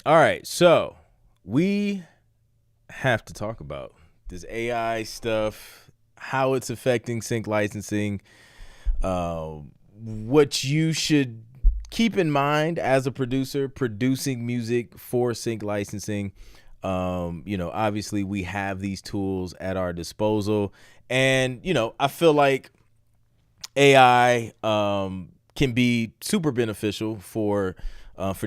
All right, so we have to talk about this AI stuff, how it's affecting sync licensing, what you should keep in mind as a producer producing music for sync licensing. Obviously we have these tools at our disposal, and I feel like AI can be super beneficial for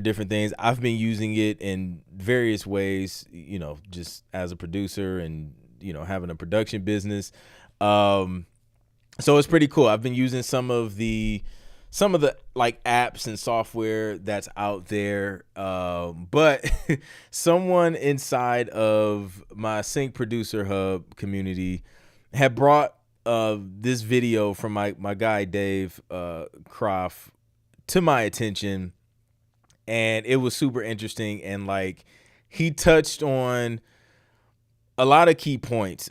different things. I've been using it in various ways, just as a producer and, having a production business. So it's pretty cool. I've been using some of the like apps and software that's out there. But someone inside of my Sync Producer Hub community had brought this video from my guy Dave Croft to my attention, and it was super interesting, and like he touched on a lot of key points.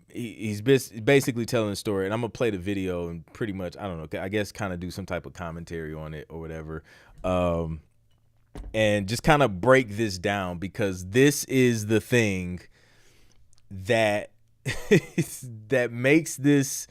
He's basically telling a story, and I'm gonna play the video and pretty much, I don't know, I guess kind of do some type of commentary on it or whatever, and just kind of break this down, because this is the thing that that makes this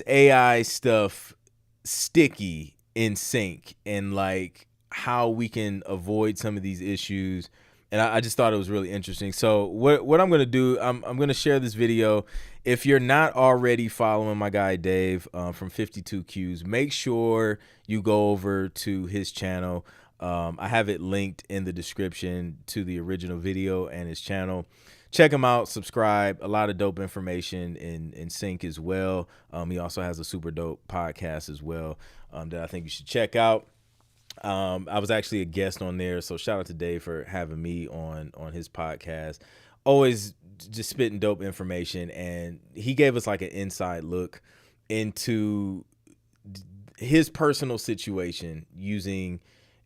AI stuff sticky in sync, and like how we can avoid some of these issues. And I just thought it was really interesting. So what I'm going to do, I'm going to share this video. If you're not already following my guy Dave from 52Qs, make sure you go over to his channel. I have it linked in the description to the original video and his channel. Check him out, subscribe. A lot of dope information in sync as well. He also has a super dope podcast as well that I think you should check out. I was actually a guest on there, so shout out to Dave for having me on his podcast. Always just spitting dope information, and he gave us like an inside look into his personal situation using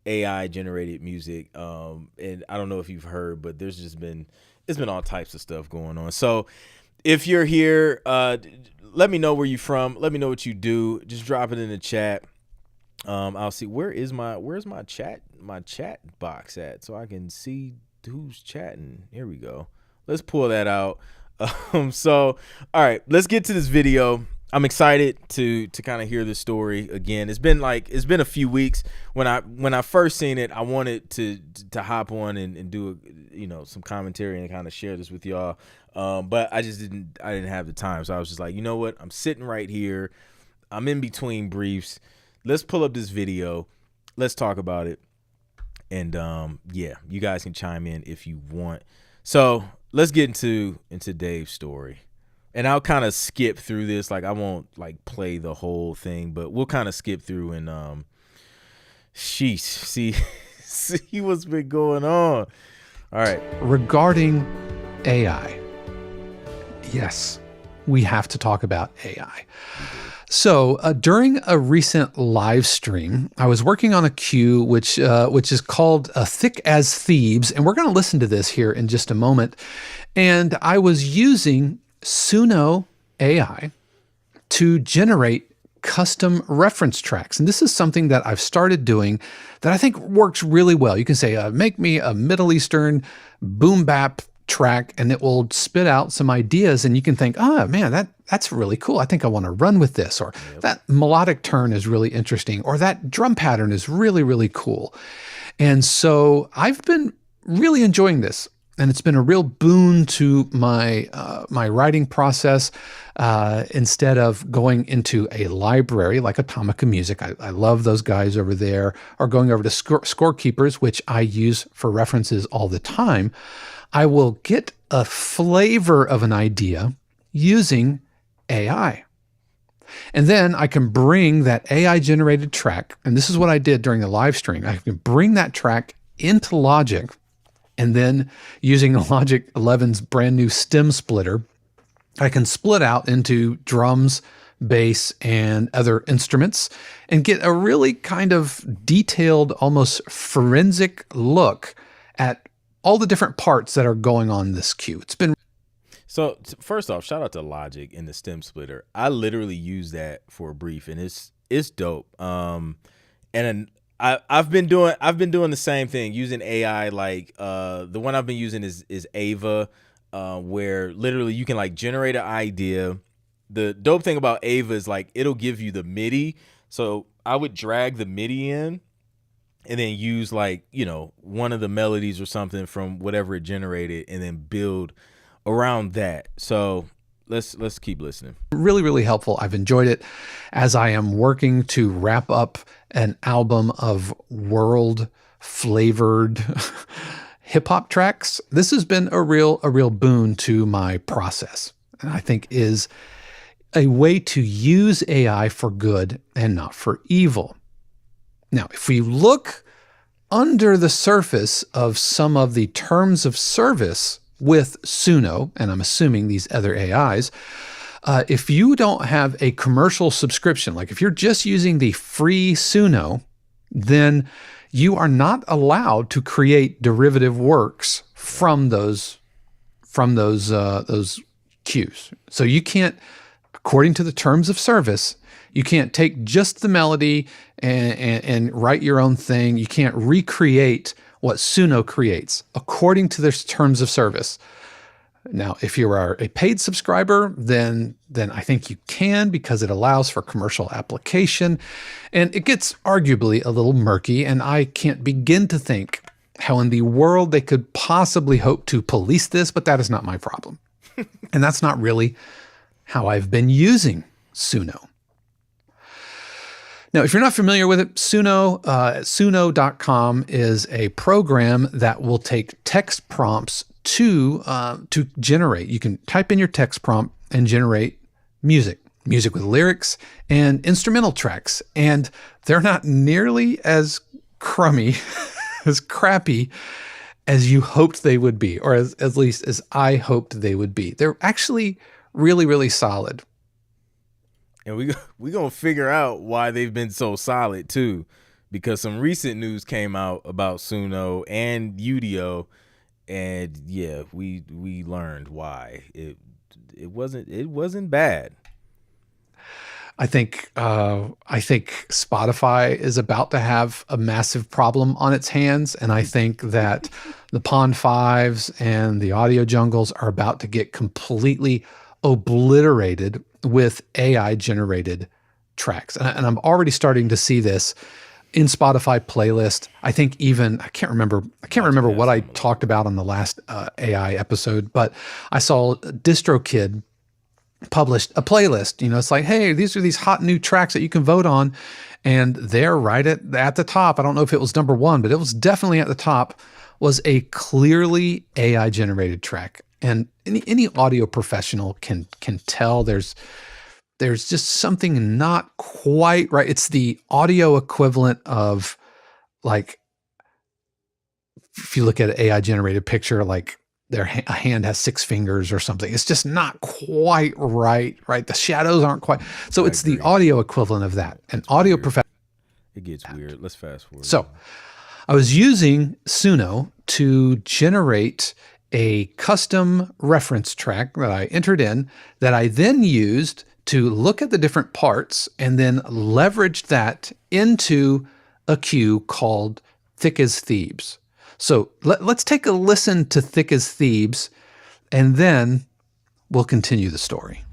AI generated music. And I don't know if you've heard, but it's been all types of stuff going on. So if you're here, let me know where you're from. Let me know what you do. Just drop it in the chat. I'll see where's my chat box at, so I can see who's chatting. Here we go. Let's pull that out. So all right, let's get to this video. I'm excited to kind of hear this story again. It's been a few weeks. When I first seen it, I wanted to hop on and do some commentary and kind of share this with y'all. But I didn't have the time. So I was just like, you know what? I'm sitting right here. I'm in between briefs. Let's pull up this video. Let's talk about it. And yeah, you guys can chime in if you want. So let's get into Dave's story. And I'll kind of skip through this. Like, I won't like play the whole thing, but we'll kind of skip through and see what's been going on. All right. Regarding AI, yes, we have to talk about AI. So during a recent live stream, I was working on a cue which is called Thick as Thebes, and we're going to listen to this here in just a moment. And I was using Suno AI to generate custom reference tracks. And this is something that I've started doing that I think works really well. You can say, make me a Middle Eastern boom bap track, and it will spit out some ideas, and you can think, oh man, that's really cool. I think I want to run with this, or that melodic turn is really interesting, or that drum pattern is really, really cool. And so I've been really enjoying this, and it's been a real boon to my my writing process. Instead of going into a library like Atomica Music, I love those guys over there, or going over to Scorekeepers, which I use for references all the time, I will get a flavor of an idea using AI. And then I can bring that AI generated track, and this is what I did during the live stream. I can bring that track into Logic, and then using Logic 11's brand new stem splitter, I can split out into drums, bass, and other instruments and get a really kind of detailed, almost forensic look at all the different parts that are going on in this cue. It's been... So first off, shout out to Logic and the stem splitter. I literally used that for a brief, and it's dope. And I've been doing the same thing using AI. Like the one I've been using is Ava, where literally you can like generate an idea. The dope thing about Ava is like it'll give you the MIDI. So I would drag the MIDI in and then use like, you know, one of the melodies or something from whatever it generated and then build around that. So let's keep listening. Really, really helpful. I've enjoyed it as I am working to wrap up an album of world flavored hip hop tracks. This has been a real boon to my process. And I think is a way to use AI for good and not for evil. Now, if we look under the surface of some of the terms of service with Suno, and I'm assuming these other AIs, if you don't have a commercial subscription, like if you're just using the free Suno, then you are not allowed to create derivative works from those cues. So you can't, according to the terms of service, you can't take just the melody and write your own thing. You can't recreate what Suno creates according to their terms of service. Now, if you are a paid subscriber, then I think you can, because it allows for commercial application, and it gets arguably a little murky, and I can't begin to think how in the world they could possibly hope to police this, but that is not my problem. And that's not really how I've been using Suno. Now, if you're not familiar with it, Suno.com is a program that will take text prompts to generate. You can type in your text prompt and generate music with lyrics and instrumental tracks. And they're not nearly as crummy, as crappy as you hoped they would be, or at least as I hoped they would be. They're actually really, really solid. And we gonna figure out why they've been so solid too, because some recent news came out about Suno and Udio, and yeah, we learned why it wasn't bad. I think Spotify is about to have a massive problem on its hands, and I think that the Pond Fives and the Audio Jungles are about to get completely obliterated with AI generated tracks. And I'm already starting to see this in Spotify playlist. I think even, I can't remember what I talked about on the last AI episode, but I saw DistroKid published a playlist. You know, it's like, hey, these are these hot new tracks that you can vote on. And they're right at the top. I don't know if it was number one, but it was definitely at the top, was a clearly AI generated track. And any audio professional can tell there's just something not quite right. It's the audio equivalent of, like, if you look at an AI generated picture, like a hand has 6 fingers or something. It's just not quite right? The shadows aren't quite. So it's the audio equivalent of that. An audio professional. It gets weird. Let's fast forward. So I was using Suno to generate a custom reference track that I entered in, that I then used to look at the different parts and then leveraged that into a cue called Thick as Thebes. So let's take a listen to Thick as Thebes, and then we'll continue the story.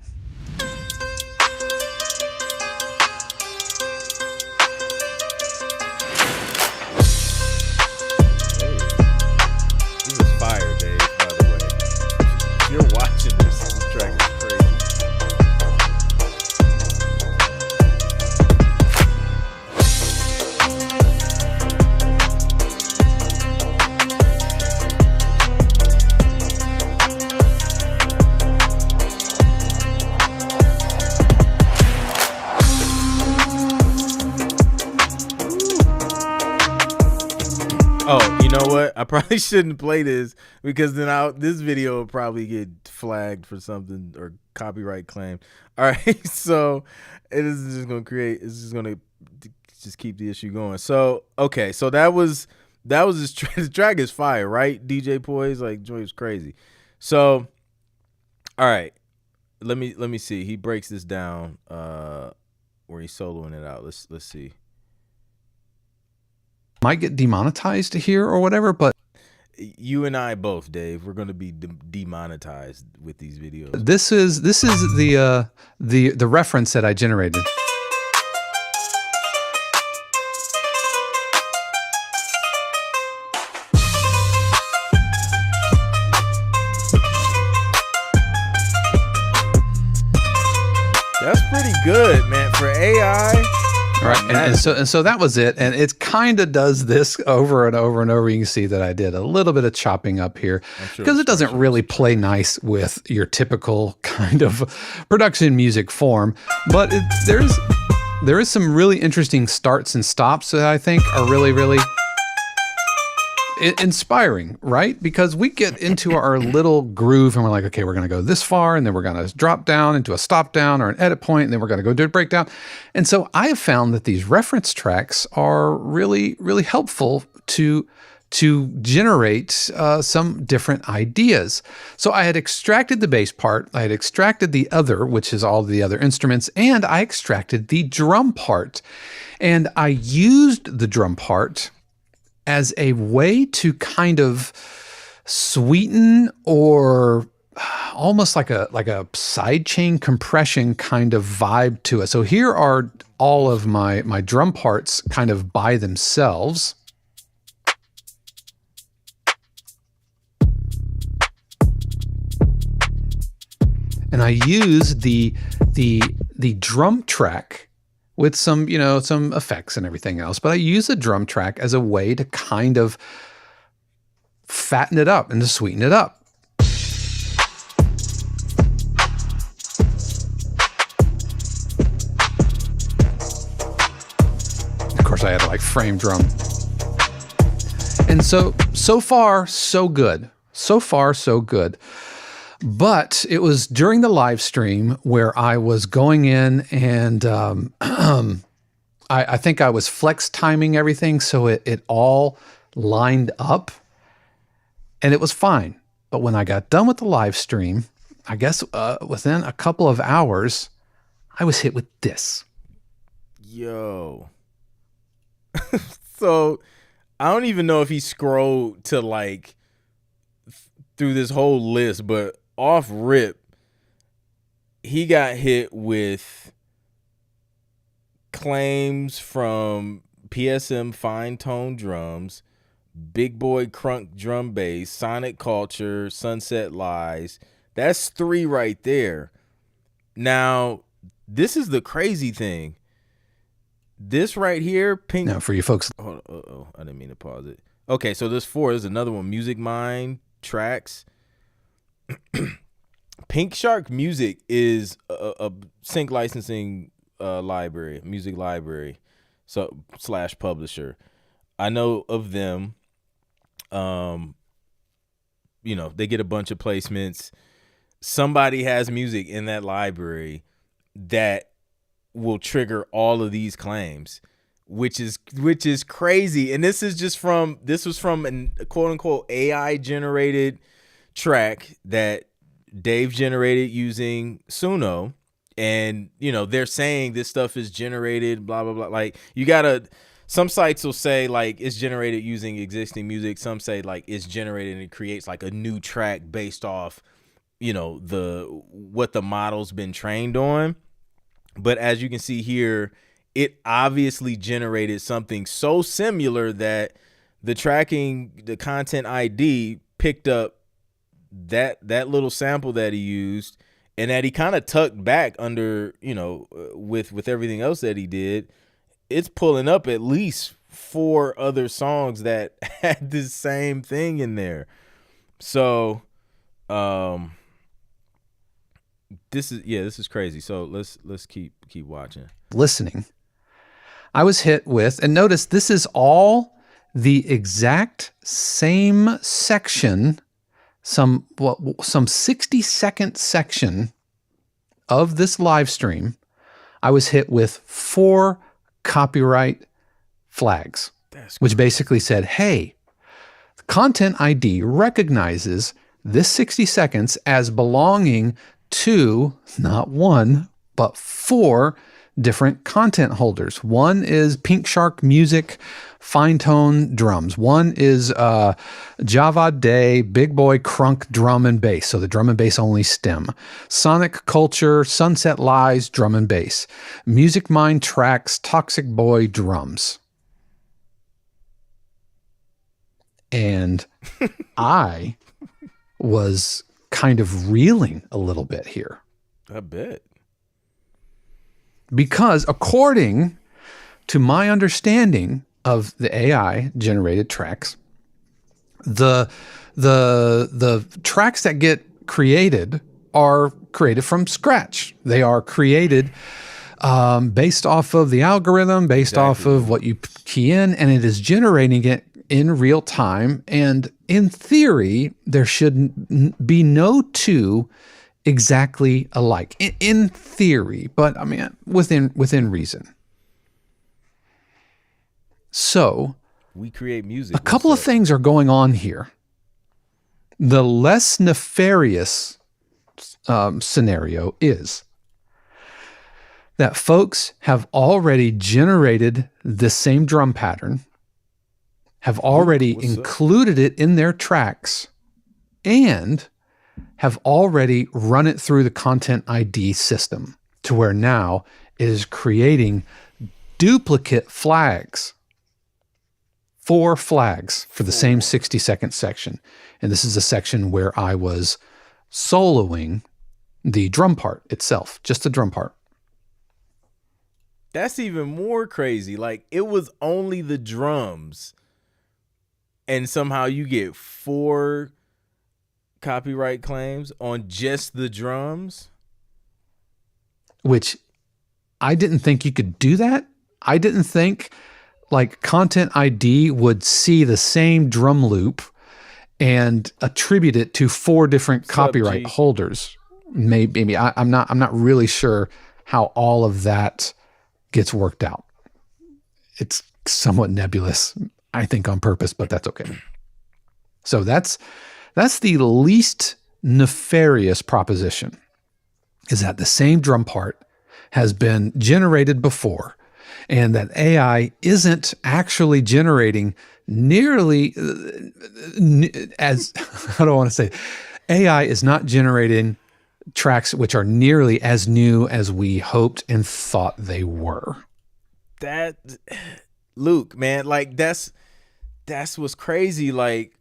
Oh, you know what? I probably shouldn't play this, because then this video will probably get flagged for something or copyright claim. All right, so it's just gonna just keep the issue going. So okay, so that was his track is fire, right? DJ Poise, like, Joy was crazy. So all right, let me see. He breaks this down where he's soloing it out. Let's see. might get demonetized here or whatever, but You and I both, Dave. We're going to be demonetized with these videos. this is the reference that I generated. That's pretty good, man, for AI. Right, and so that was it, and it kind of does this over and over and over. You can see that I did a little bit of chopping up here because it doesn't really play nice with your typical kind of production music form. But there is some really interesting starts and stops that I think are really inspiring, right? Because we get into our little groove and we're like, okay, we're going to go this far, and then we're going to drop down into a stop down or an edit point, and then we're going to go do a breakdown. And so I have found that these reference tracks are really helpful to generate some different ideas. So I had extracted the bass part, I had extracted the other, which is all the other instruments, and I extracted the drum part. And I used the drum part as a way to kind of sweeten or almost like a sidechain compression kind of vibe to it. So here are all of my drum parts kind of by themselves. And I use the drum track with some effects and everything else. But I use a drum track as a way to kind of fatten it up and to sweeten it up. Of course, I had like frame drum. And so far, so good. So far, so good. But it was during the live stream where I was going in and I think I was flex timing everything so it all lined up and it was fine. But when I got done with the live stream, I guess within a couple of hours, I was hit with this. Yo. So I don't even know if he scrolled to like through this whole list, but off rip, he got hit with claims from PSM Fine Tone Drums, Big Boy Crunk Drum Bass, Sonic Culture, Sunset Lies. That's 3 right there. Now, this is the crazy thing. This right here, Pink. Now, for you folks. I didn't mean to pause it. Okay, so there's 4. There's another one, Music Mind Tracks. Pink Shark Music is a sync licensing library, music library, so / publisher. I know of them. They get a bunch of placements. Somebody has music in that library that will trigger all of these claims, which is crazy. And this was from a quote unquote AI generated track that Dave generated using Suno, and they're saying this stuff is generated blah blah blah. Like, some sites will say like it's generated using existing music, some say like it's generated and it creates like a new track based off what the model's been trained on. But as you can see here, it obviously generated something so similar that the content ID picked up that little sample that he used, and that he kind of tucked back under, with everything else that he did. It's pulling up at least 4 other songs that had the same thing in there. So, this is crazy. So let's keep watching. Listening, I was hit with, and notice this is all the exact same section. Some 60-second section of this live stream, I was hit with 4 copyright flags, which basically said, hey, the content ID recognizes this 60 seconds as belonging to not 1, but 4 different content holders. One is Pink Shark Music fine tone drums. One is Java Day Big Boy Crunk drum and bass. So the drum and bass only stem. Sonic Culture Sunset Lies drum and bass. Music Mind Tracks Toxic Boy drums. And I was kind of reeling a little bit here. I bet. Because according to my understanding of the AI generated tracks, the tracks that get created are created from scratch. They are created based off of the algorithm, based off of what you key in, and it is generating it in real time. And in theory, there should be no two exactly alike. In theory, but I mean, within reason. So, we create music. A couple of things are going on here. The less nefarious scenario is that folks have already generated the same drum pattern, have already included it in their tracks, and have already run it through the Content ID system to where now it is creating duplicate flags. 4 flags for the same 60-second section. And this is a section where I was soloing the drum part itself, just the drum part. That's even more crazy. Like, it was only the drums, and somehow you get 4 copyright claims on just the drums. Which I didn't think you could do that. I didn't think like Content ID would see the same drum loop and attribute it to 4 different copyright holders. Maybe I'm not really sure how all of that gets worked out. It's somewhat nebulous, I think on purpose, but that's okay. So that's the least nefarious proposition, is that the same drum part has been generated before, and that AI isn't actually generating nearly as, how do I want to say, AI is not generating tracks which are nearly as new as we hoped and thought they were. That, Luke, man, like that's what's crazy. Like,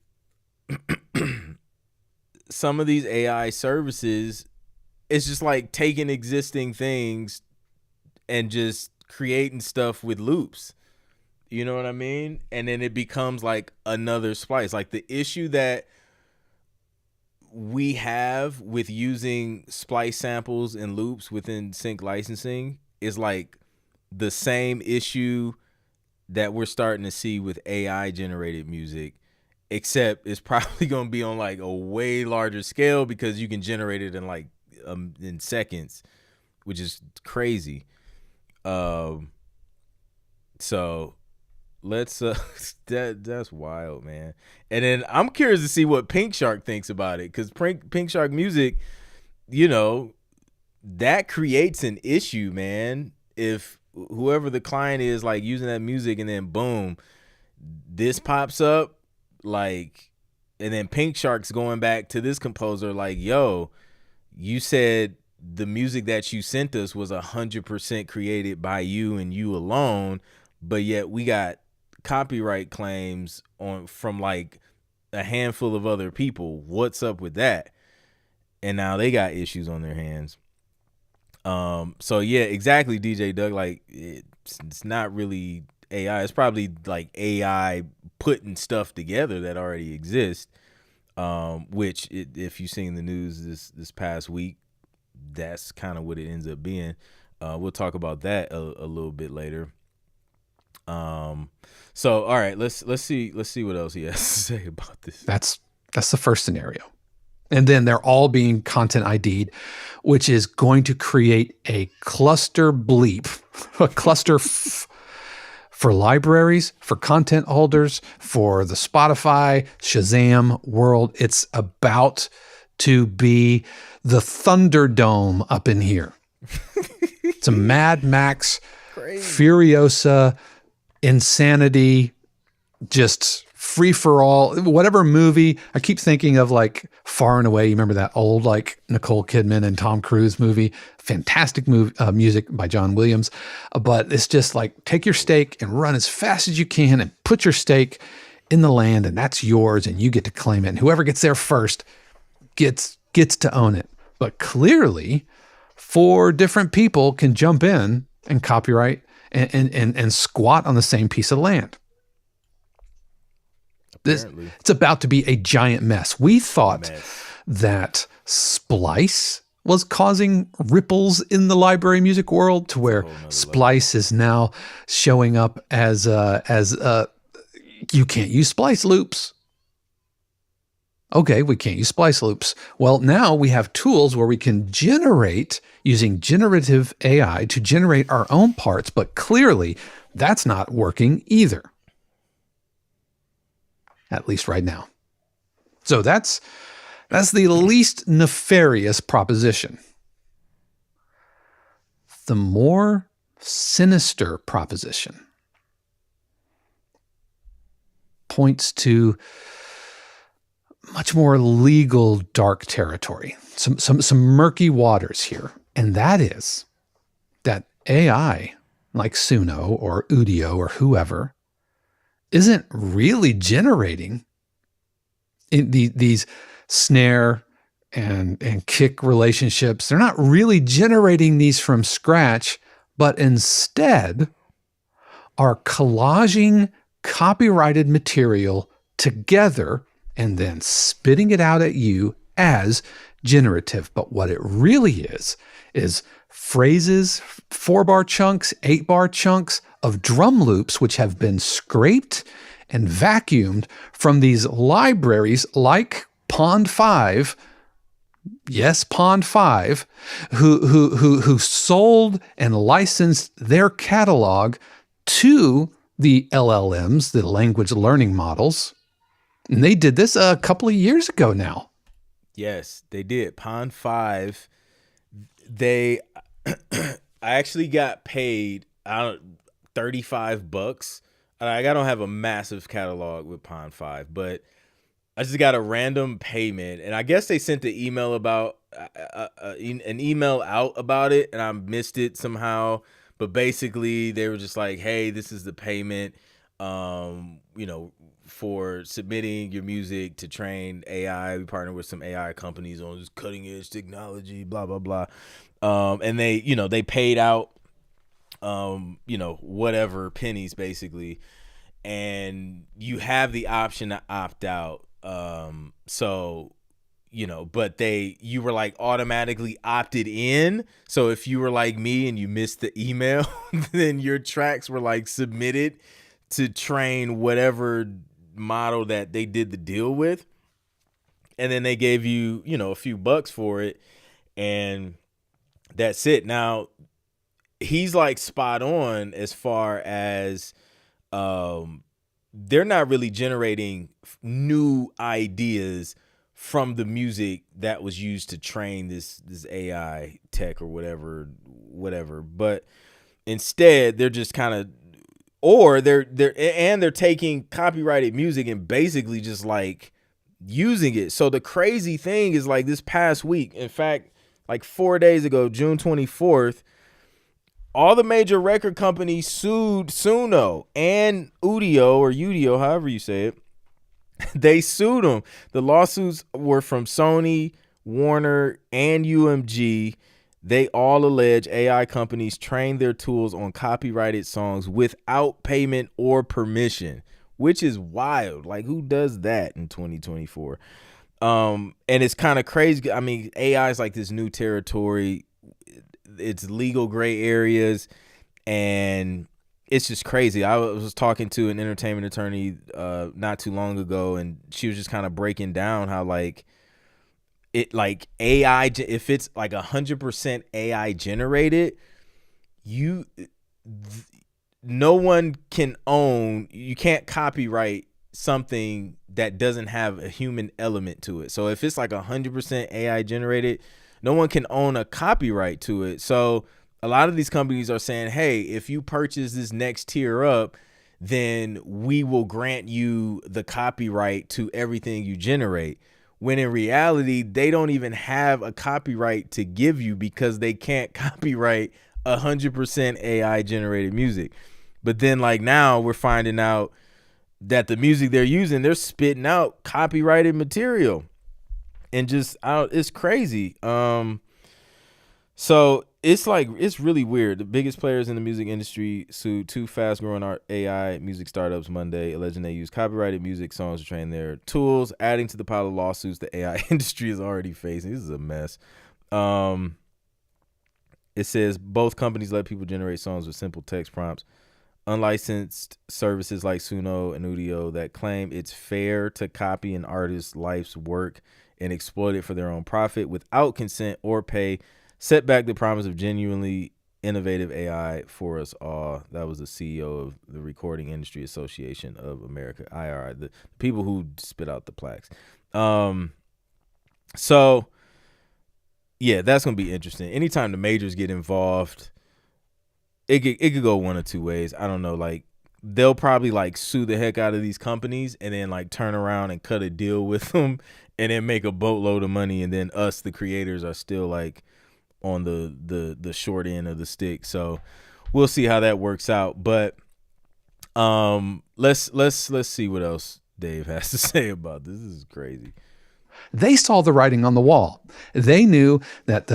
some of these AI services, it's just like taking existing things and just creating stuff with loops. You know what I mean? And then it becomes like another splice. Like, the issue that we have with using splice samples and loops within sync licensing is like the same issue that we're starting to see with AI generated music, except it's probably going to be on like a way larger scale, because you can generate it in like in seconds, which is crazy. So let's that's wild, man. And then I'm curious to see what Pink Shark thinks about it, because Pink Shark Music, you know, that creates an issue, man. If whoever the client is like using that music and then boom, this pops up, like, and then Pink Shark's going back to this composer like, yo, you said the music that you sent us was 100% created by you and you alone, but yet we got copyright claims from like a handful of other people. What's up with that? And now they got issues on their hands. So yeah, exactly, DJ Doug. Like, it's not really AI. It's probably like AI putting stuff together that already exists. Which if you've seen the news this past week, that's kind of what it ends up being. We'll talk about that a little bit later. So all right, let's see what else he has to say about this. That's the first scenario. And then they're all being content ID'd, which is going to create a cluster bleep, a cluster for libraries, for content holders, for the Spotify, Shazam world. It's about to be the Thunderdome up in here. It's a Mad Max, Crazy. Furiosa, insanity, just free for all. Whatever movie, I keep thinking of like Far and Away. You remember that old like Nicole Kidman and Tom Cruise movie? Fantastic movie, music by John Williams. But it's just like take your stake and run as fast as you can and put your stake in the land, and that's yours, and you get to claim it. And whoever gets there first gets to own it. But clearly, 4 different people can jump in and copyright and squat on the same piece of land. It's about to be a giant mess. We thought that Splice was causing ripples in the library music world to where Splice is now showing up as you can't use splice loops. Okay, we can't use splice loops. Well, now we have tools where we can generate using generative AI to generate our own parts, but clearly that's not working either. At least right now. So that's the least nefarious proposition. The more sinister proposition points to much more legal dark territory, some murky waters here. And that is that AI, like Suno or Udio or whoever, isn't really generating these snare and kick relationships. They're not really generating these from scratch, but instead are collaging copyrighted material together and then spitting it out at you as generative. But what it really is phrases, 4-bar chunks, 8-bar chunks of drum loops, which have been scraped and vacuumed from these libraries like Pond 5. Yes, Pond 5, who sold and licensed their catalog to the LLMs, the language learning models. And they did this a couple of years ago now. Yes, they did. Pond 5, I actually got paid $35. I don't have a massive catalog with Pond 5, but I just got a random payment, and I guess they sent the email about an email out about it, and I missed it somehow. But basically, they were just like, "Hey, this is the payment, for submitting your music to train AI. We partner with some AI companies on this cutting edge technology, blah blah blah." And they paid out, whatever pennies basically, and you have the option to opt out. But you were like automatically opted in. So if you were like me and you missed the email, then your tracks were like submitted to train whatever model that they did the deal with. And then they gave you, a few bucks for it. And that's it. Now, he's like spot on as far as they're not really generating new ideas from the music that was used to train this AI tech or whatever. But instead, they're just kind of, or they're taking copyrighted music and basically just like using it. So the crazy thing is, like, this past week, in fact, like 4 days ago, June 24th, all the major record companies sued Suno and Udio, however you say it. They sued them. The lawsuits were from Sony, Warner, and UMG. They all allege AI companies trained their tools on copyrighted songs without payment or permission, which is wild. Like, who does that in 2024? And it's kind of crazy. I mean, AI is like this new territory. It's legal gray areas, and it's just crazy. I was talking to an entertainment attorney not too long ago, and she was just kind of breaking down how AI, if it's like 100% AI generated, no one can own, you can't copyright something that doesn't have a human element to it. So if it's like 100% AI generated, no one can own a copyright to it. So a lot of these companies are saying, hey, if you purchase this next tier up, then we will grant you the copyright to everything you generate. When in reality, they don't even have a copyright to give you because they can't copyright 100% AI generated music. But then like now we're finding out that the music they're using, they're spitting out copyrighted material. And just it's crazy. So it's really weird. The biggest players in the music industry sued two fast-growing AI music startups Monday, alleging they use copyrighted music songs to train their tools, adding to the pile of lawsuits the AI industry is already facing. This is a mess. It says both companies let people generate songs with simple text prompts. Unlicensed services like Suno and Udio that claim it's fair to copy an artist's life's work and exploit it for their own profit without consent or pay set back the promise of genuinely innovative AI for us all. That was the CEO of the Recording Industry Association of America, IRI, the people who spit out the plaques. So, yeah, that's going to be interesting. Anytime the majors get involved, it could go one of two ways. I don't know. Like, they'll probably like sue the heck out of these companies and then like turn around and cut a deal with them and then make a boatload of money. And then us, the creators, are still like on the short end of the stick. So we'll see how that works out. But let's see what else Dave has to say about this. This is crazy. They saw the writing on the wall. They knew that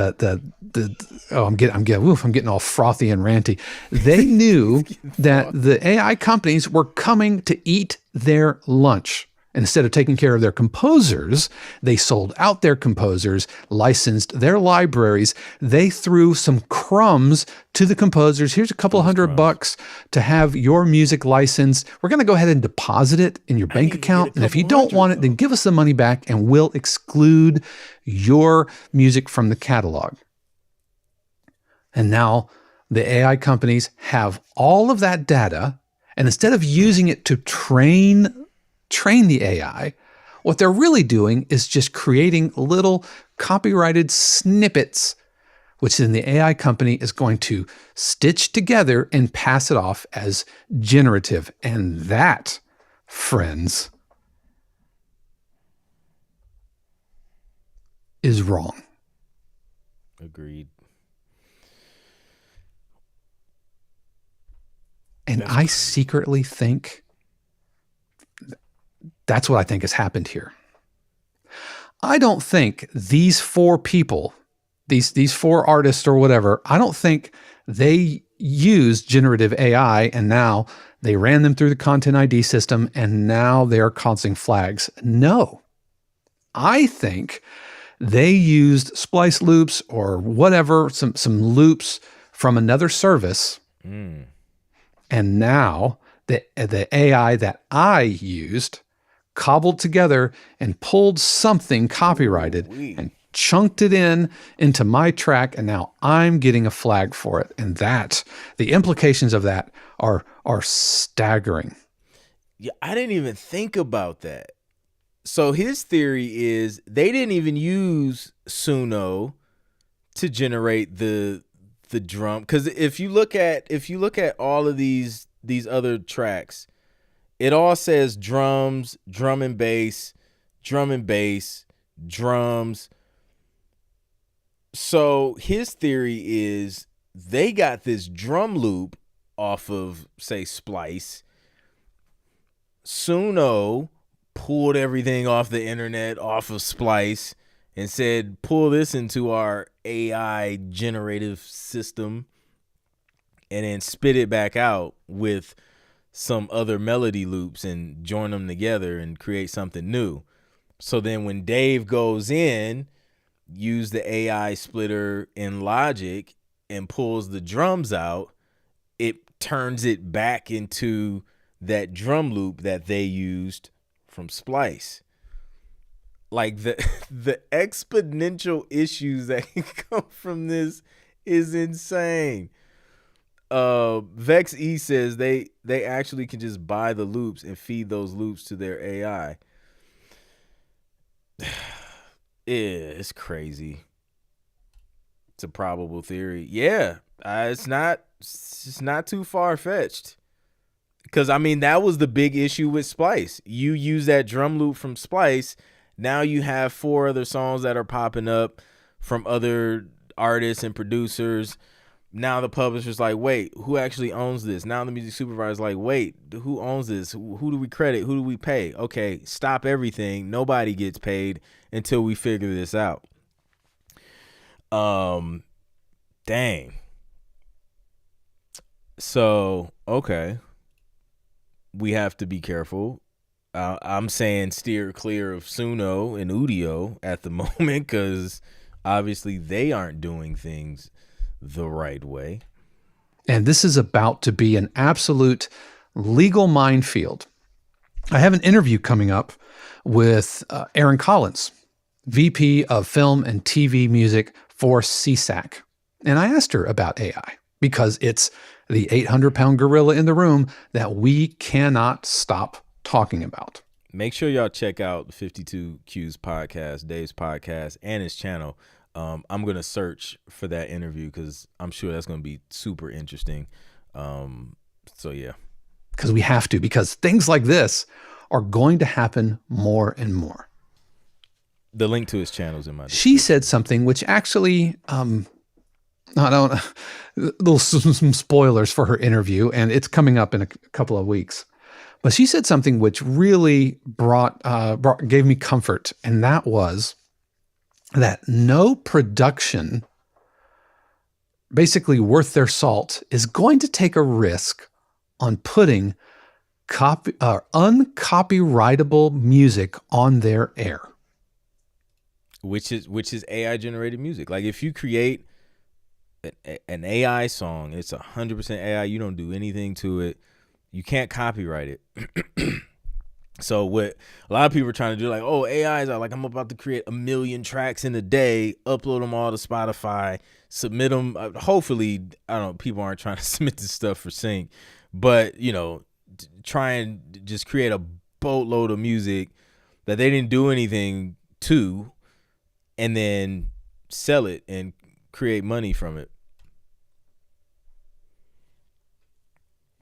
I'm getting all frothy and ranty. They knew that the AI companies were coming to eat their lunch. Instead of taking care of their composers, they sold out their composers, licensed their libraries. They threw some crumbs to the composers. Here's a couple $100 to have your music licensed. We're going to go ahead and deposit it in your bank account. And if you don't want it, then give us the money back and we'll exclude your music from the catalog. And now the AI companies have all of that data. And instead of using it to train the AI, what they're really doing is just creating little copyrighted snippets, which then the AI company is going to stitch together and pass it off as generative. And that, friends, is wrong. Agreed. And I secretly think that's what I think has happened here. I don't think these four people, these four artists or whatever, I don't think they used generative AI and now they ran them through the Content ID system and now they are causing flags. No. I think they used splice loops or whatever, some loops from another service. And now the AI that I used cobbled together and pulled something copyrighted and chunked it into my track, and now I'm getting a flag for it. And that, the implications of that are staggering. Yeah, I didn't even think about that. So his theory is they didn't even use Suno to generate the drum, because if you look at all of these other tracks, it all says drums, drum and bass, drums. So his theory is they got this drum loop off of, say, Splice. Suno pulled everything off the internet, off of Splice, and said, pull this into our AI generative system and then spit it back out with some other melody loops and join them together and create something new. So then when Dave goes in, use the AI splitter in Logic and pulls the drums out, it turns it back into that drum loop that they used from Splice. Like the exponential issues that can come from this is insane. Vex E says they actually can just buy the loops and feed those loops to their AI. Yeah, it's crazy. It's a probable theory. Yeah, It's not too far fetched. Because I mean, that was the big issue with Splice. You use that drum loop from Splice. Now you have 4 other songs that are popping up from other artists and producers. Now the publisher's like, wait, who actually owns this? Now the music supervisor's like, wait, who owns this? Who do we credit? Who do we pay? Okay, stop everything. Nobody gets paid until we figure this out. Dang. So, okay. We have to be careful. I'm saying steer clear of Suno and Udio at the moment because obviously they aren't doing things the right way. And this is about to be an absolute legal minefield. I have an interview coming up with Erin Collins, VP of Film and TV Music for CSAC. And I asked her about AI because it's the 800-pound gorilla in the room that we cannot stop talking about. Make sure y'all check out the 52Q's podcast, Dave's podcast, and his channel. I'm going to search for that interview because I'm sure that's going to be super interesting. So, yeah. Because we have to, because things like this are going to happen more and more. The link to his channel is in my description. She said something which actually, some spoilers for her interview, and it's coming up in a couple of weeks. But she said something which really gave me comfort, and that was that no production, basically worth their salt, is going to take a risk on putting uncopyrightable music on their air. Which is AI generated music. Like if you create an AI song, it's 100% AI. You don't do anything to it. You can't copyright it. So what a lot of people are trying to do, like, oh, AIs are like, I'm about to create 1 million tracks in a day, upload them all to Spotify, submit them. Hopefully, I don't know, people aren't trying to submit this stuff for sync, but try and just create a boatload of music that they didn't do anything to, and then sell it and create money from it.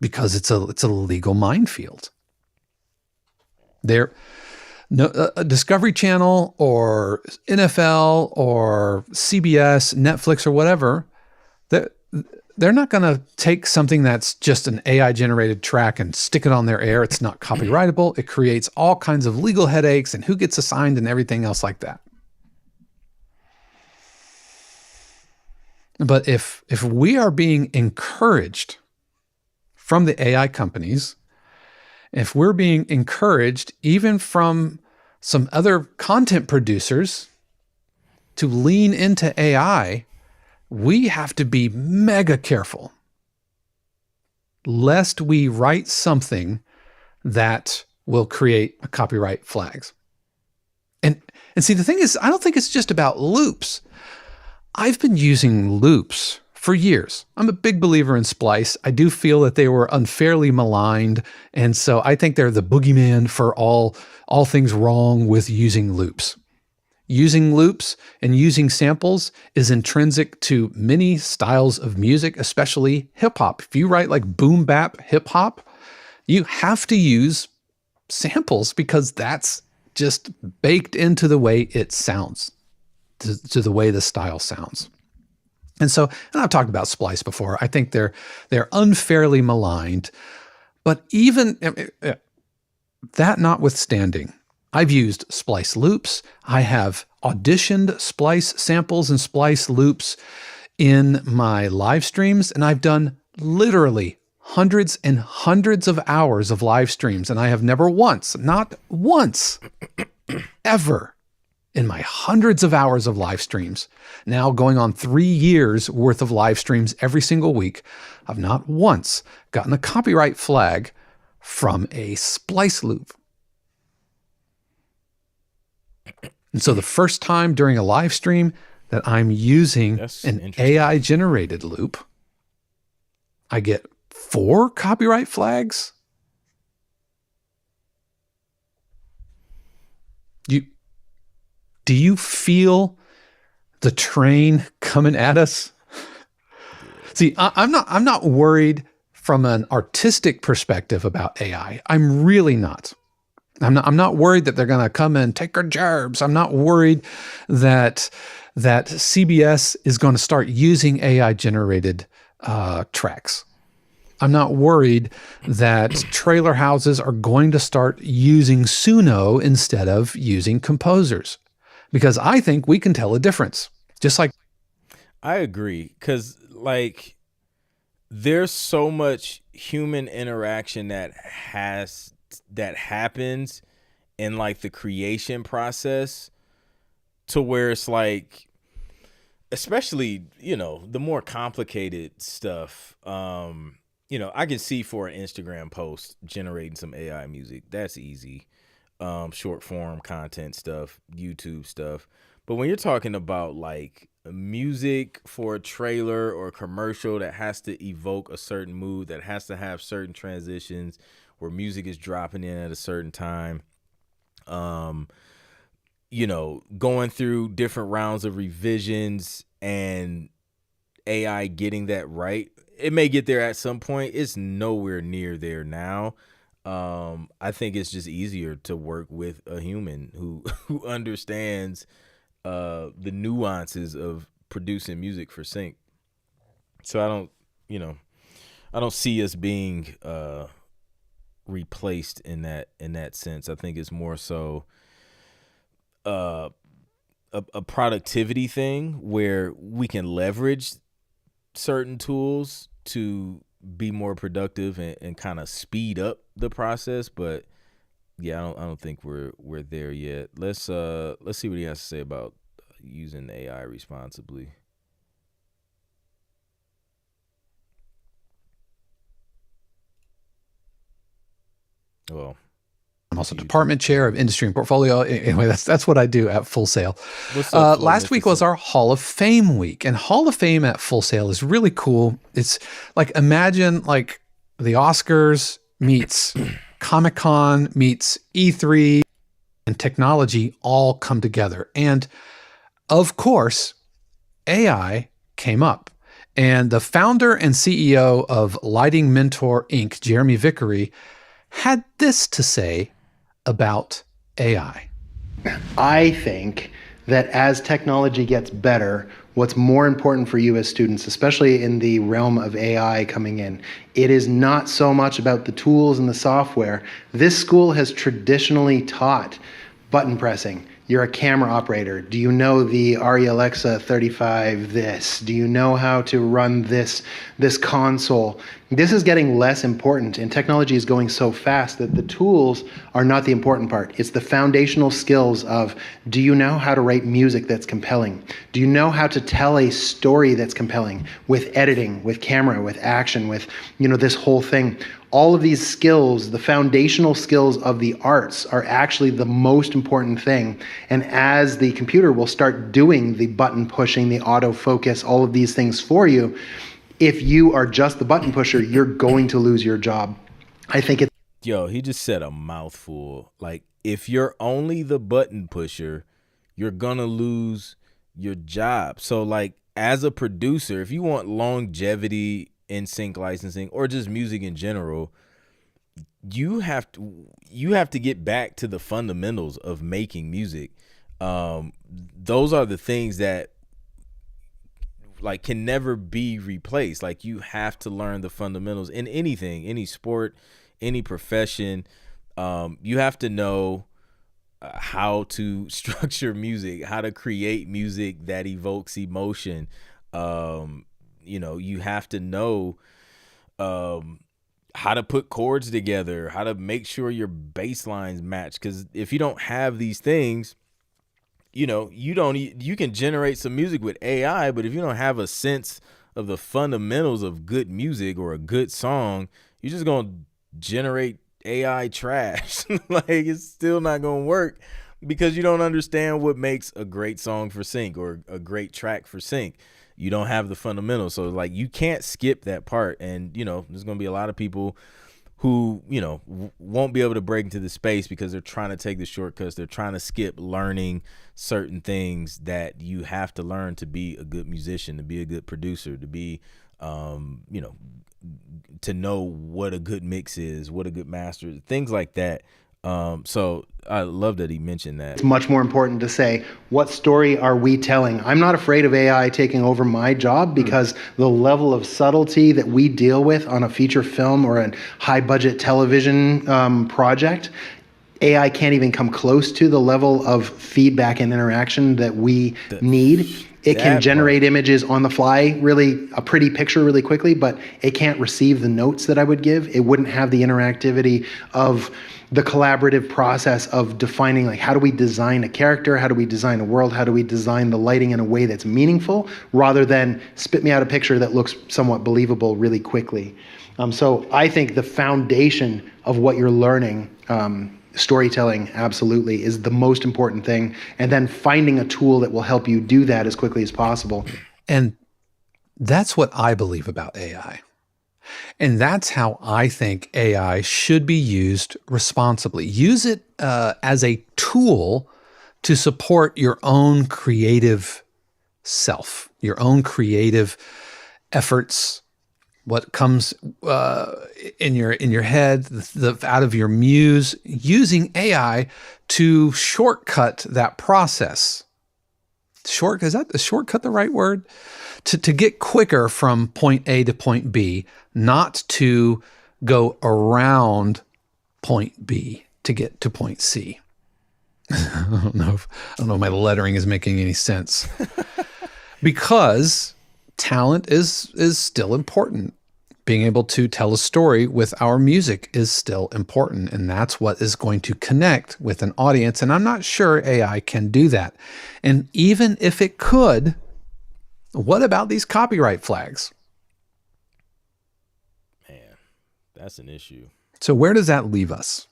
Because it's a legal minefield. A Discovery Channel or NFL or CBS, Netflix or whatever, they're not going to take something that's just an AI generated track and stick it on their air. It's not copyrightable. It creates all kinds of legal headaches and who gets assigned and everything else like that. But if we are being encouraged from the AI companies, if we're being encouraged even from some other content producers to lean into AI, we have to be mega careful lest we write something that will create a copyright flags. And see, the thing is, I don't think it's just about loops. I've been using loops for years. I'm a big believer in Splice. I do feel that they were unfairly maligned, and so I think they're the boogeyman for all things wrong with using loops. Using loops and using samples is intrinsic to many styles of music, especially hip-hop. If you write like boom bap hip-hop, you have to use samples because that's just baked into the way it sounds, to the way the style sounds. And I've talked about Splice before. I think they're unfairly maligned, but even that notwithstanding, I've used Splice loops. I have auditioned Splice samples and Splice loops in my live streams, and I've done literally hundreds and hundreds of hours of live streams, and I have never once, not once, ever, in my hundreds of hours of live streams, now going on 3 years worth of live streams every single week, I've not once gotten a copyright flag from a Splice loop. And so the first time during a live stream that I'm using an AI generated loop, I get 4 copyright flags. Do you feel the train coming at us? See, I'm not worried from an artistic perspective about AI. I'm really not. I'm not worried that they're going to come and take our jobs. I'm not worried that CBS is going to start using AI generated tracks. I'm not worried that trailer houses are going to start using Suno instead of using composers, because I think we can tell a difference. Just like I agree, because like there's so much human interaction that happens in like the creation process, to where it's like, especially, the more complicated stuff, I can see for an Instagram post generating some AI music. That's easy. Short form content stuff, YouTube stuff. But when you're talking about like music for a trailer or a commercial that has to evoke a certain mood, that has to have certain transitions, where music is dropping in at a certain time, going through different rounds of revisions and AI getting that right. It may get there at some point. It's nowhere near there now. I think it's just easier to work with a human who understands the nuances of producing music for sync. So I don't see us being replaced in that sense. I think it's more so a productivity thing where we can leverage certain tools to be more productive and kind of speed up the process. But yeah, I don't think we're there yet. Let's see what he has to say about using AI responsibly. Well, I'm also department chair of industry and portfolio. Anyway, that's what I do at Full Sail. what's up, Flo, Last Mr. week was Sync? our Hall of Fame week, and Hall of Fame at Full Sail is really cool. It's like, imagine like the Oscars meets Comic-Con meets E3 and technology all come together. And of course, AI came up. And the founder and CEO of Lighting Mentor Inc., Jeremy Vickery, had this to say about AI. I think that as technology gets better, what's more important for you as students, especially in the realm of AI coming in, it is not so much about the tools and the software. This school has traditionally taught button pressing. You're a camera operator. Do you know the Arri Alexa 35 this? Do you know how to run this console? This is getting less important, and technology is going so fast that the tools are not the important part. It's the foundational skills of, do you know how to write music that's compelling? Do you know how to tell a story that's compelling with editing, with camera, with action, with, this whole thing? All of these skills, the foundational skills of the arts, are actually the most important thing. And as the computer will start doing the button pushing, the autofocus, all of these things for you, if you are just the button pusher, you're going to lose your job. I think it's... Yo, he just said a mouthful. Like, if you're only the button pusher, you're gonna lose your job. So like, as a producer, if you want longevity in sync licensing or just music in general, you have to get back to the fundamentals of making music. Those are the things that like can never be replaced. Like, you have to learn the fundamentals in anything, any sport, any profession. You have to know how to structure music, how to create music that evokes emotion. You have to know how to put chords together, how to make sure your bass lines match. Because if you don't have these things, you can generate some music with AI, but if you don't have a sense of the fundamentals of good music or a good song, you're just gonna generate AI trash. Like, it's still not gonna work because you don't understand what makes a great song for sync or a great track for sync. You don't have the fundamentals. So like, you can't skip that part. And there's gonna be a lot of people who won't be able to break into the space because they're trying to take the shortcuts. They're trying to skip learning certain things that you have to learn to be a good musician, to be a good producer, to be you know, to know what a good mix is, what a good master is, things like that. So I love that he mentioned that. It's much more important to say, what story are we telling? I'm not afraid of AI taking over my job, because the level of subtlety that we deal with on a feature film or a high budget television project, AI can't even come close to the level of feedback and interaction that we need. It can generate images on the fly, really a pretty picture really quickly, but it can't receive the notes that I would give. It wouldn't have the interactivity of the collaborative process of defining, like, how do we design a character? How do we design a world? How do we design the lighting in a way that's meaningful, rather than spit me out a picture that looks somewhat believable really quickly. So I think the foundation of what you're learning, storytelling, absolutely, is the most important thing. And then finding a tool that will help you do that as quickly as possible. And that's what I believe about AI. And that's how I think AI should be used responsibly. Use it as a tool to support your own creative self, your own creative efforts, what comes in your head, out of your muse, using AI to shortcut that process. Is that the shortcut the right word? To get quicker from point A to point B, not to go around point B to get to point C. I don't know if my lettering is making any sense. Because talent is still important. Being able to tell a story with our music is still important, and that's what is going to connect with an audience. And I'm not sure AI can do that. And even if it could, what about these copyright flags? Man, that's an issue. So where does that leave us?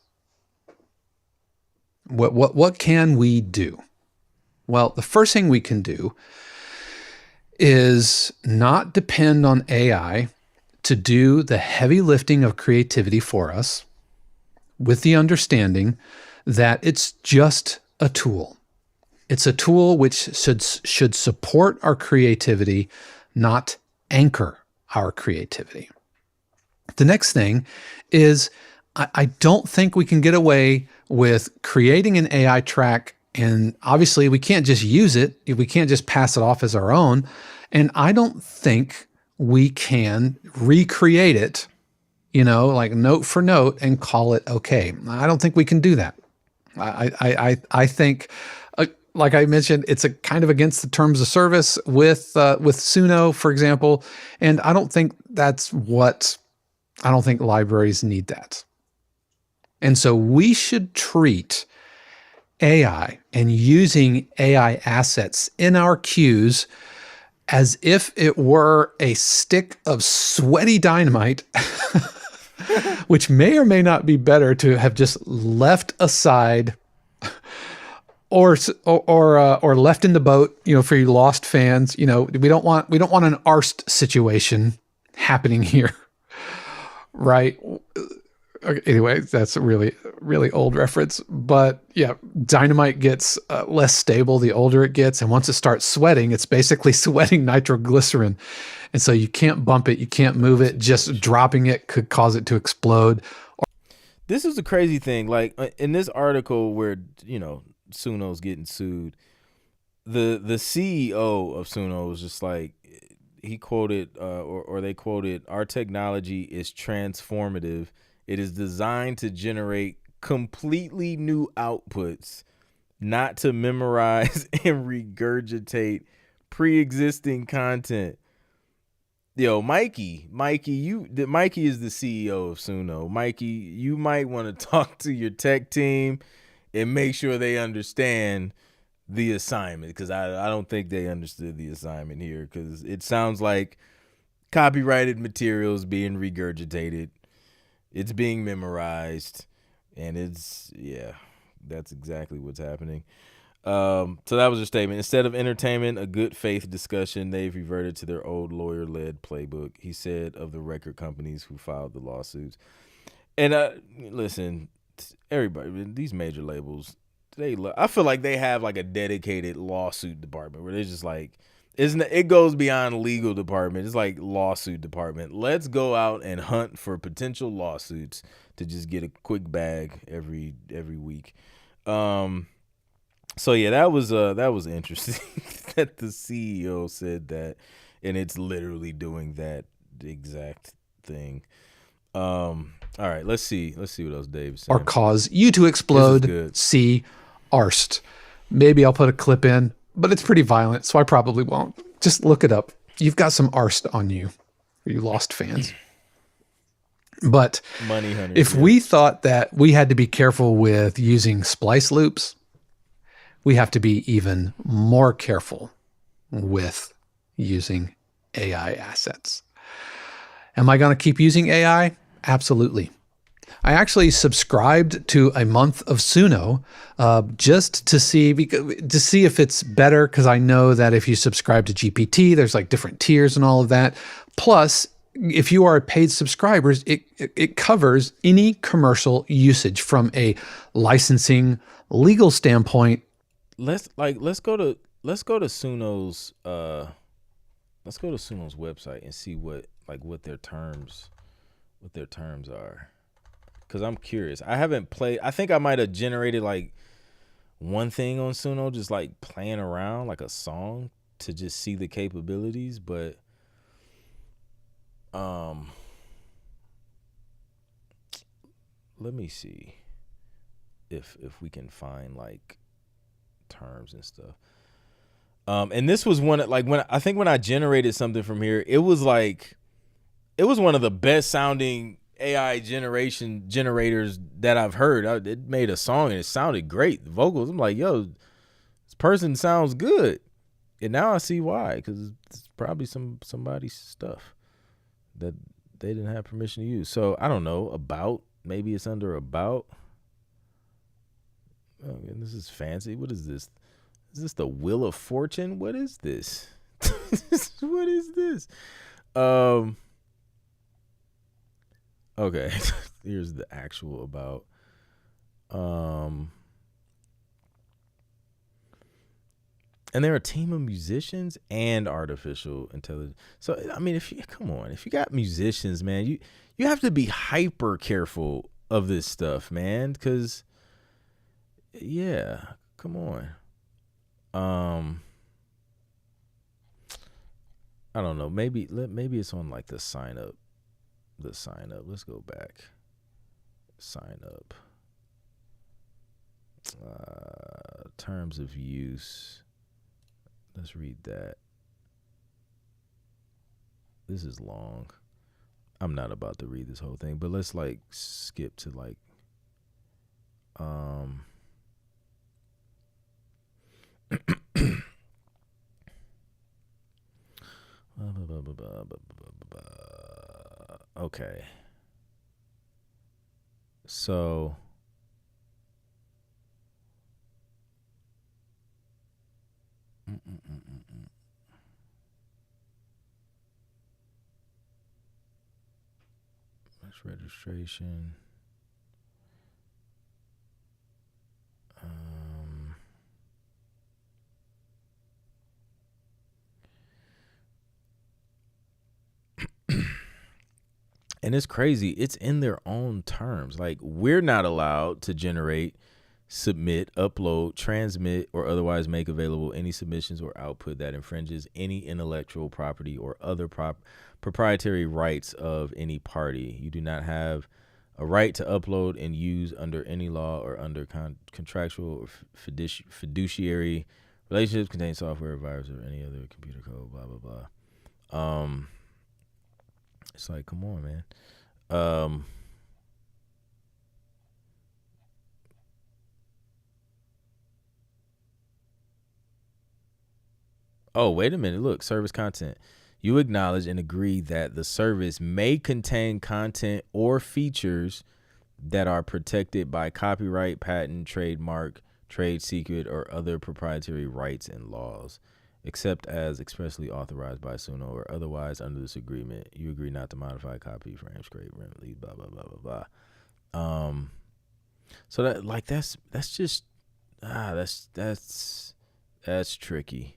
What can we do? Well, the first thing we can do is not depend on AI to do the heavy lifting of creativity for us, with the understanding that it's just a tool. It's a tool which should support our creativity, not anchor our creativity. The next thing is, I don't think we can get away with creating an AI track, and obviously we can't just use it. We can't just pass it off as our own. And I don't think we can recreate it, like note for note, and call it okay. I don't think we can do that. I think, like I mentioned, it's a kind of against the terms of service with Suno, for example. And I don't think libraries need that. And so we should treat AI and using AI assets in our cues as if it were a stick of sweaty dynamite, which may or may not be better to have just left aside or left in the boat, for you Lost fans. We don't want an Arst situation happening here, right? Anyway, that's a really, really old reference. But yeah, dynamite gets less stable the older it gets. And once it starts sweating, it's basically sweating nitroglycerin. And so you can't bump it. You can't move it. Just dropping it could cause it to explode. This is the crazy thing. Like in this article where, Suno's getting sued, the CEO of Suno was just like, he quoted, or they quoted, "Our technology is transformative. It is designed to generate completely new outputs, not to memorize and regurgitate pre-existing content." Yo, Mikey is the CEO of Suno. Mikey, you might want to talk to your tech team and make sure they understand the assignment, because I don't think they understood the assignment here, because it sounds like copyrighted materials being regurgitated. It's being memorized, and that's exactly what's happening. So that was a statement. Instead of entertainment, a good faith discussion, they've reverted to their old lawyer-led playbook, he said of the record companies who filed the lawsuits. And listen, everybody, these major labels, I feel like they have like a dedicated lawsuit department where they're just like, Isn't it goes beyond legal department. It's like lawsuit department. Let's go out and hunt for potential lawsuits to just get a quick bag every week. So yeah, that was interesting that the CEO said that, and it's literally doing that exact thing. All right, let's see what else Dave's saying. Or cause you to explode. See arst. Maybe I'll put a clip in, but it's pretty violent, so I probably won't. Just look it up. You've got some arst on you, you Lost fans. But Money Hunter, if we thought that we had to be careful with using splice loops, we have to be even more careful with using AI assets. Am I going to keep using AI? Absolutely. I actually subscribed to a month of Suno just to see if it's better, because I know that if you subscribe to GPT, there's like different tiers and all of that. Plus, if you are a paid subscriber, it covers any commercial usage from a licensing legal standpoint. Let's go to Suno's website and see what their terms are. Because I'm curious. I haven't played. I think I might have generated like one thing on Suno, just like playing around like a song to just see the capabilities. But let me see if we can find like terms and stuff. And this was one when I generated something from here, it was one of the best sounding AI generators that I've heard. It made a song and it sounded great. The vocals, I'm like, yo, this person sounds good. And now I see why, because it's probably somebody's stuff that they didn't have permission to use. So I don't know, maybe it's under about. Oh, and this is fancy. What is this? Is this the Wheel of Fortune? What is this? What is this? Okay, here's the actual about. And they're a team of musicians and artificial intelligence. So I mean, if you got musicians, man, you have to be hyper careful of this stuff, man, because yeah, come on. I don't know. Maybe it's on like the sign up. Let's go back. Sign up. Terms of use. Let's read that. This is long. I'm not about to read this whole thing, but let's like skip to like okay. So that's registration. And it's crazy. It's in their own terms. Like, we're not allowed to generate, submit, upload, transmit, or otherwise make available any submissions or output that infringes any intellectual property or other proprietary rights of any party. You do not have a right to upload and use under any law or under contractual or fiduciary relationships, contain software, virus, or any other computer code, blah, blah, blah. It's like, come on, man. Oh, wait a minute. Look, service content. You acknowledge and agree that the service may contain content or features that are protected by copyright, patent, trademark, trade secret, or other proprietary rights and laws, except as expressly authorized by Suno or otherwise under this agreement. You agree not to modify, copy, frame, scrape, remedy, blah, blah, blah, blah, blah. So that's just, that's tricky.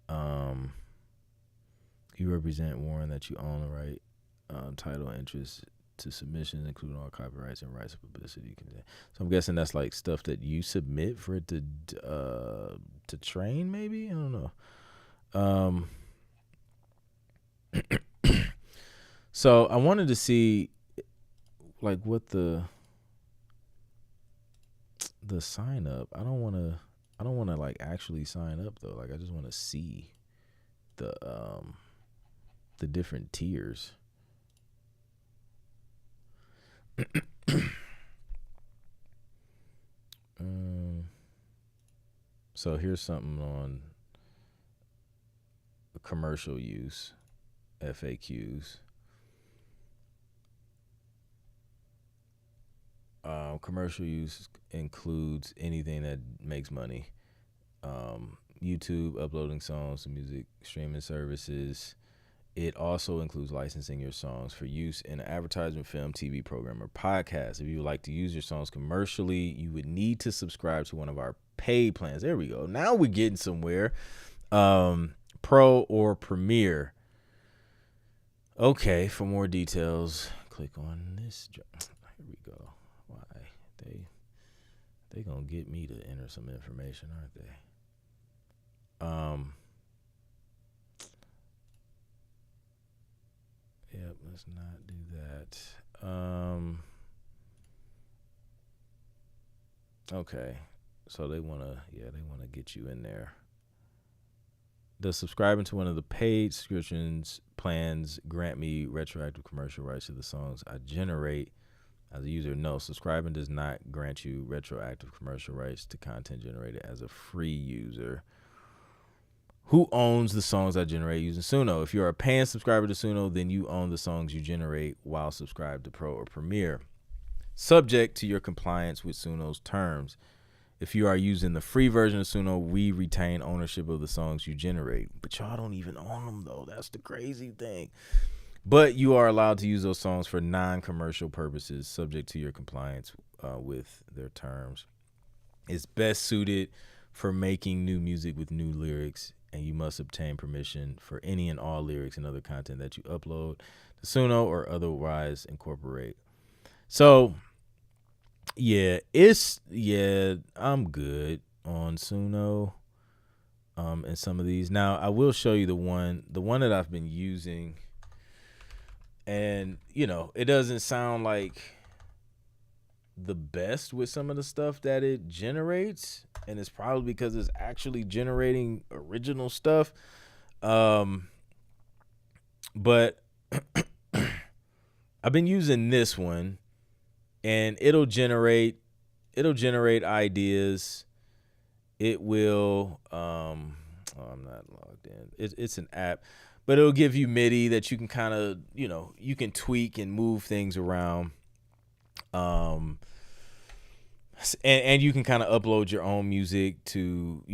You represent Warren that you own the right title interest to submissions, including all copyrights and rights of publicity. So I'm guessing that's like stuff that you submit for it to train, maybe? I don't know. So I wanted to see like what the sign up. I don't want to like actually sign up though. Like I just want to see the different tiers. So here's something on commercial use, FAQs. Commercial use includes anything that makes money. YouTube, uploading songs to music streaming services. It also includes licensing your songs for use in an advertisement, film, TV program, or podcast. If you would like to use your songs commercially, you would need to subscribe to one of our paid plans. There we go. Now we're getting somewhere. Pro or Premiere. Okay, for more details, click on this. Here we go. Why? They gonna get me to enter some information, aren't they? Yep, let's not do that. Okay. So they wanna get you in there. Does subscribing to one of the paid subscriptions plans grant me retroactive commercial rights to the songs I generate as a user? No, subscribing does not grant you retroactive commercial rights to content generated as a free user. Who owns the songs I generate using Suno? If you're a paying subscriber to Suno, then you own the songs you generate while subscribed to Pro or Premiere, subject to your compliance with Suno's terms. If you are using the free version of Suno, we retain ownership of the songs you generate. But y'all don't even own them, though. That's the crazy thing. But you are allowed to use those songs for non-commercial purposes, subject to your compliance with their terms. It's best suited for making new music with new lyrics, and you must obtain permission for any and all lyrics and other content that you upload to Suno or otherwise incorporate. So, I'm good on Suno and some of these. Now, I will show you the one that I've been using, and, it doesn't sound like the best with some of the stuff that it generates, and it's probably because it's actually generating original stuff. But I've been using this one, and it'll generate ideas. It will I'm not logged in. It's an app, but it'll give you MIDI that you can kind of, you can tweak and move things around. And you can kind of upload your own music to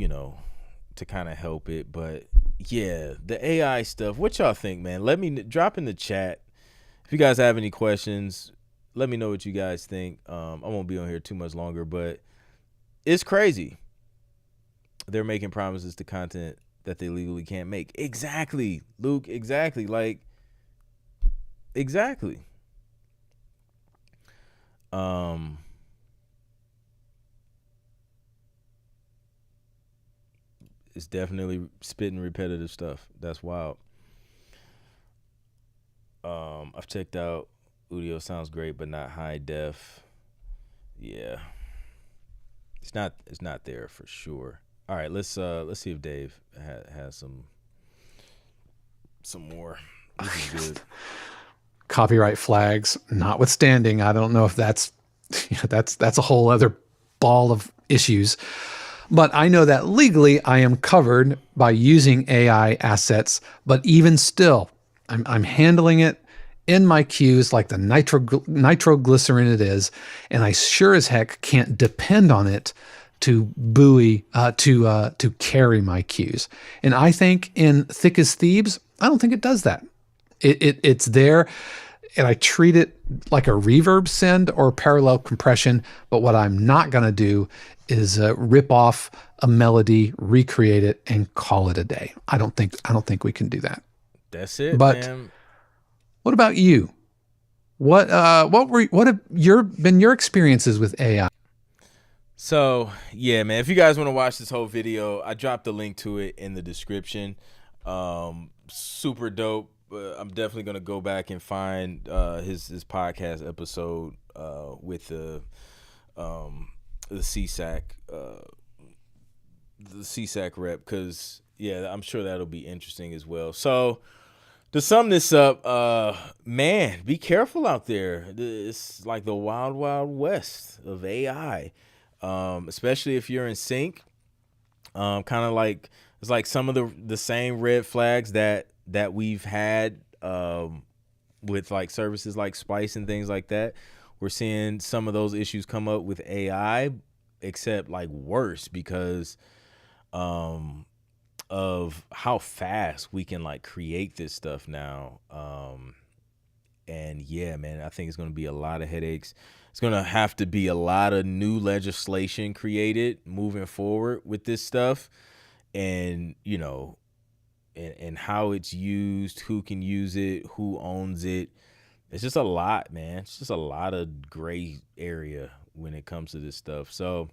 kind of help it. But yeah, the AI stuff, what y'all think, man? Let me drop in the chat. If you guys have any questions, let me know what you guys think. I won't be on here too much longer, but it's crazy. They're making promises to content that they legally can't make. Exactly, Luke. Exactly. Like, exactly. It's definitely spitting repetitive stuff. That's wild. I've checked out Udio. Sounds great, but not high def. Yeah, it's not there for sure. All right, let's see if Dave has some more. This is good. Copyright flags notwithstanding, I don't know if that's a whole other ball of issues. But I know that legally I am covered by using AI assets, but even still, I'm handling it in my cues like the nitroglycerin it is, and I sure as heck can't depend on it to buoy, to carry my cues. And I think in Thick as Thieves, I don't think it does that. It's there. and I treat it like a reverb send or parallel compression. But what I'm not going to do is rip off a melody, recreate it, and call it a day. I don't think we can do that. That's it, But man. what about you? What have been your experiences with AI? So yeah, man, if you guys want to watch this whole video, I dropped the link to it in the description. Super dope. I'm definitely gonna go back and find his podcast episode with the CSAC rep, because yeah, I'm sure that'll be interesting as well. So to sum this up, man, be careful out there. It's like the wild, wild west of AI, especially if you're in sync. Kind of like it's like some of the same red flags that we've had with like services like Splice and things like that. We're seeing some of those issues come up with AI, except like worse because of how fast we can like create this stuff now. And yeah, man, I think it's going to be a lot of headaches. It's going to have to be a lot of new legislation created moving forward with this stuff. And, you know, and how it's used, who can use it, who owns it. It's just a lot, man. It's just a lot of gray area when it comes to this stuff. So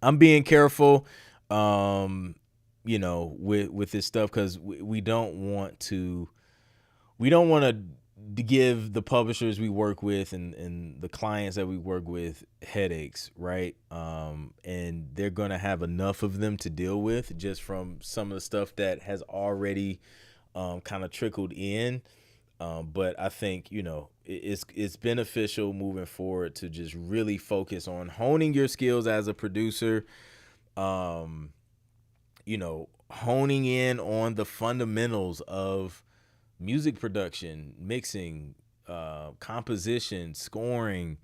I'm being careful, you know, with this stuff, because we don't want to give the publishers we work with and the clients that we work with headaches, right? And they're going to have enough of them to deal with just from some of the stuff that has already kind of trickled in. But I think, you know, it's beneficial moving forward to just really focus on honing your skills as a producer, you know, honing in on the fundamentals of music production, mixing, composition, scoring,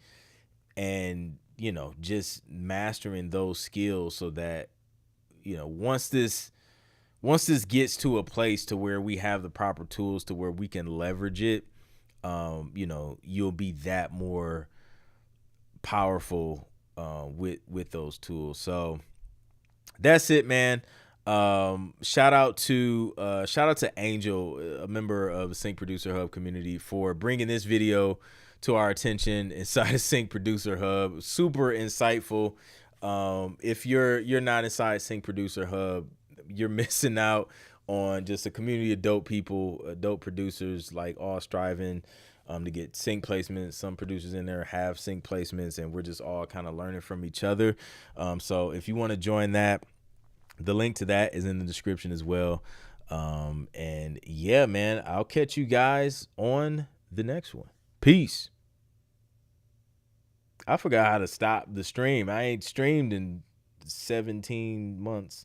and, you know, just mastering those skills so that, you know, once this gets to a place to where we have the proper tools to where we can leverage it, you know, you'll be that more powerful with those tools. So that's it, man. Shout out to Angel, a member of the Sync Producer Hub community, for bringing this video to our attention inside of Sync Producer Hub. Super insightful. If you're not inside Sync Producer Hub, you're missing out on just a community of dope people, dope producers, like all striving to get sync placements. Some producers in there have sync placements, and we're just all kind of learning from each other. So if you want to join that, the link to that is in the description as well. And yeah, man, I'll catch you guys on the next one. Peace. I forgot how to stop the stream. I ain't streamed in 17 months.